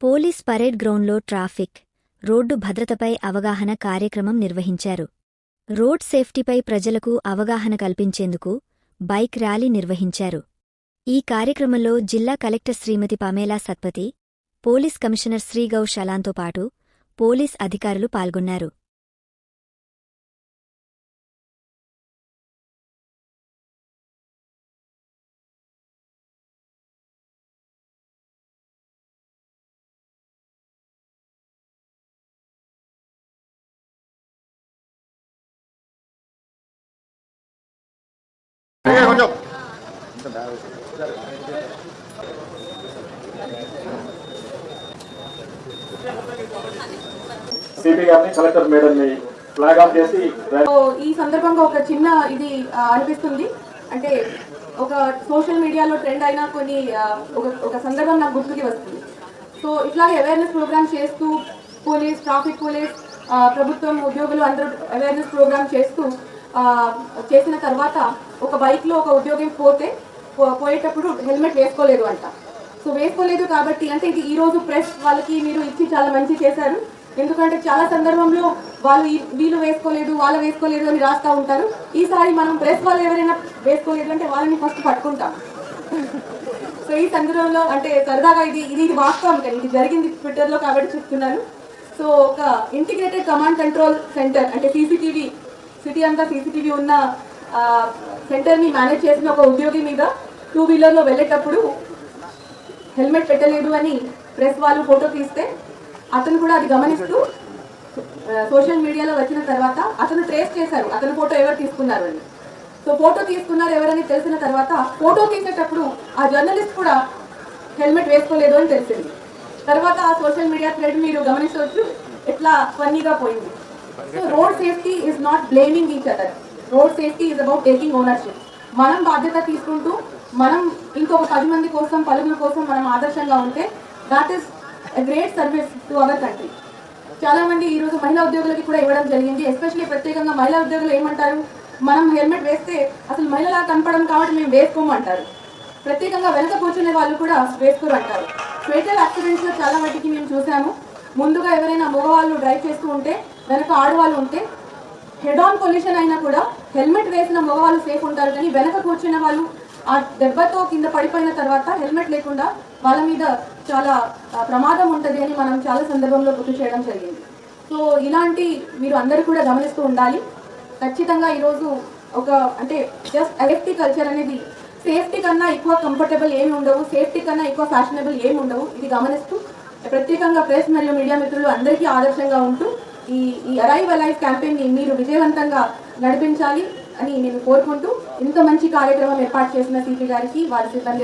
Police parade గ్రౌండ్లో traffic, road భద్రతపై అవగాహన కార్యక్రమం నిర్వహించారు. రోడ్ సేఫ్టీపై ప్రజలకు అవగాహన కల్పించేందుకు బైక్ ర్యాలీ నిర్వహించారు. ఈ కార్యక్రమంలో జిల్లా collector Shrimati Pamela Satpathy, police commissioner Shri గౌశాలాంతో పాటు పోలీస్ అధికారులు పాల్గొన్నారు. కలెక్టర్ మేడం ని ఫ్లాగ్ ఆఫ్ చేసి ఈ సందర్భంగా ఒక చిన్న ఇది అనిపిస్తుంది. అంటే ఒక సోషల్ మీడియాలో ట్రెండ్ అయినా కొన్ని ఒక సందర్భం నాకు గుర్తుకి వస్తుంది. సో ఇట్లాగే అవేర్నెస్ ప్రోగ్రామ్ చేస్తూ పోలీస్, ట్రాఫిక్ పోలీస్, ప్రభుత్వం ఉద్యోగులు అందరూ అవేర్నెస్ ప్రోగ్రామ్ చేసిన తర్వాత ఒక బైక్లో ఒక ఉద్యోగి పోయేటప్పుడు హెల్మెట్ వేసుకోలేదు అంట. సో వేసుకోలేదు కాబట్టి అంటే ఇది ఈరోజు ప్రెస్ వాళ్ళకి మీరు ఇచ్చి చాలా మంచి చేశారు. ఎందుకంటే చాలా సందర్భంలో వీళ్ళు వేసుకోలేదు, వాళ్ళు వేసుకోలేదు అని రాస్తూ ఉంటారు. ఈసారి మనం ప్రెస్ వాళ్ళు ఎవరైనా వేసుకోలేదు అంటే వాళ్ళని ఫస్ట్ పట్టుకుంటాం. సో ఈ సందర్భంలో అంటే సరదాగా ఇది వాస్తవం కానీ ఇది జరిగింది ట్విట్టర్లో కాబట్టి చెప్తున్నాను. సో ఒక ఇంటిగ్రేటెడ్ కమాండ్ కంట్రోల్ సెంటర్ అంటే సీసీటీవీ, సిటీ అంతా సీసీటీవీ ఉన్న సెంటర్ని మేనేజ్ చేసిన ఒక ఉద్యోగి మీద 2 వీలర్లో వెళ్ళేటప్పుడు హెల్మెట్ పెట్టలేదు అని ప్రెస్ వాళ్ళు ఫోటో తీస్తే అతను కూడా అది గమనిస్తూ సోషల్ మీడియాలో వచ్చిన తర్వాత అతను ట్రేస్ చేశారు అతను ఫోటో ఎవరు తీసుకున్నారు అని. సో ఫోటో తీసుకున్నారు ఎవరని తెలిసిన తర్వాత ఫోటో తీసేటప్పుడు ఆ జర్నలిస్ట్ కూడా హెల్మెట్ వేసుకోలేదు అని తెలిసింది. తర్వాత ఆ సోషల్ మీడియా థ్రెడ్ మీరు గమనించవచ్చు ఎట్లా ఫన్నీగా పోయింది. So road safety is not blaming each other. Road safety is about taking ownership. మనం బాధ్యత తీసుకుంటూ మనం ఇంకొక 10 మంది కోసం, పలుగుల కోసం మనం ఆదర్శంగా ఉంటే that is a great service to our country. చాలా మంది ఈరోజు మహిళా ఉద్యోగులకి కూడా ఇవ్వడం జరిగింది. ఎస్పెషల్లీ ప్రత్యేకంగా మహిళా ఉద్యోగులు ఏమంటారు, మనం హెల్మెట్ వేస్తే అసలు మహిళలా కనపడడం కాబట్టి మేము వేసుకోమంటారు. ప్రత్యేకంగా వెనక కూర్చునే వాళ్ళు కూడా వేసుకోరు అంటారు. ఫేటల్ యాక్సిడెంట్స్లో చాలా వాటికి మేము చూసాము. ముందుగా ఎవరైనా మగవాళ్ళు డ్రైవ్ చేస్తూ ఉంటే వెనక ఆడవాళ్ళు ఉంటే హెడ్ ఆన్ పొల్యూషన్ అయినా కూడా హెల్మెట్ వేసిన మగవాళ్ళు సేఫ్ ఉంటారు. కానీ వెనక కూర్చున్న వాళ్ళు ఆ దెబ్బతో కింద పడిపోయిన తర్వాత హెల్మెట్ లేకుండా వాళ్ళ మీద చాలా ప్రమాదం ఉంటుంది అని మనం చాలా సందర్భంలో గుర్తు చేయడం జరిగింది. సో ఇలాంటి మీరు అందరూ కూడా గమనిస్తూ ఉండాలి. ఖచ్చితంగా ఈరోజు ఒక అంటే జస్ట్ సేఫ్టీ కల్చర్ అనేది సేఫ్టీ కన్నా ఎక్కువ కంఫర్టబుల్ ఏమి ఉండవు, సేఫ్టీ కన్నా ఎక్కువ ఫ్యాషనబుల్ ఏమి ఉండవు. ఇది గమనిస్తూ ప్రత్యేకంగా ప్రెస్ మరియు మీడియా మిత్రులు అందరికీ ఆదర్శంగా ఉంటూ ఈ అరైవ్ అలైవ్ క్యాంపెయిన్ని మీరు విజయవంతంగా నడిపించాలి అని నేను కోరుకుంటూ ఇంత మంచి కార్యక్రమం ఏర్పాటు చేసిన సిపి గారికి వారి సిబ్బంది